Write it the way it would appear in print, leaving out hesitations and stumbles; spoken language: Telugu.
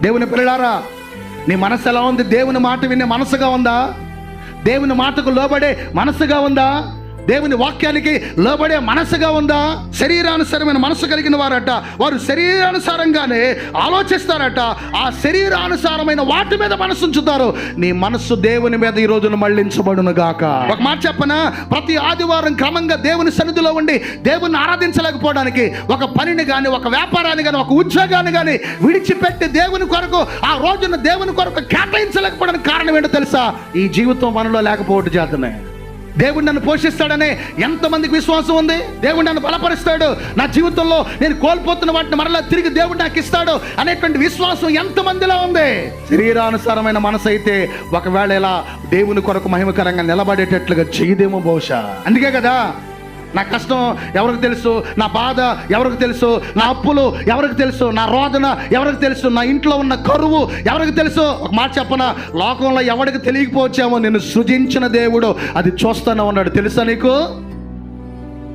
దేవుని పిల్లారా, నీ మనసు ఎలా ఉంది? దేవుని మాట వినే మనసుగా ఉందా? దేవుని మాటకు లోబడే మనసుగా ఉందా? దేవుని వాక్యానికి లోబడే మనసుగా ఉందా? శరీరానుసారమైన మనసు కలిగిన వారట, వారు శరీరానుసారంగానే ఆలోచిస్తారట, ఆ శరీరానుసారమైన వాటి మీద మనసు ఉంచుతారు. నీ మనస్సు దేవుని మీద ఈ రోజున మళ్ళించబడును గాక. ఒక మాట చెప్పనా, ప్రతి ఆదివారం క్రమంగా దేవుని సన్నిధిలో ఉండి దేవుని ఆరాధించలేకపోవడానికి, ఒక పనిని కానీ, ఒక వ్యాపారాన్ని కానీ, ఒక ఉద్యోగాన్ని కానీ విడిచిపెట్టి దేవుని కొరకు ఆ రోజున దేవుని కొరకు కేటాయించలేకపోవడానికి కారణం ఏంటో తెలుసా? ఈ జీవితం మనలో లేకపోవడం చేతనే. దేవుడు నన్ను పోషిస్తాడనే ఎంతమందికి విశ్వాసం ఉంది? దేవుడు నన్ను బలపరుస్తాడు, నా జీవితంలో నేను కోల్పోతున్న వాటిని మరలా తిరిగి దేవుడు నాకు ఇస్తాడు అనేటువంటి విశ్వాసం ఎంతమందిలో ఉంది? శరీరానుసారమైన మనసు అయితే ఒకవేళ ఇలా దేవుని కొరకు మహిమకరంగా నిలబడేటట్లుగా చేయదేమో బహుశా. అందుకే కదా నా కష్టం ఎవరికి తెలుసు, నా బాధ ఎవరికి తెలుసు, నా అప్పులు ఎవరికి తెలుసు, నా రోదన ఎవరికి తెలుసు, నా ఇంట్లో ఉన్న కరువు ఎవరికి తెలుసు? ఒక మాట చెప్పనా, లోకంలో ఎవరికి తెలియకపోవచ్చేమో, నిన్ను సృజించిన దేవుడు అది చూస్తూనే ఉన్నాడు. తెలుసా నీకు?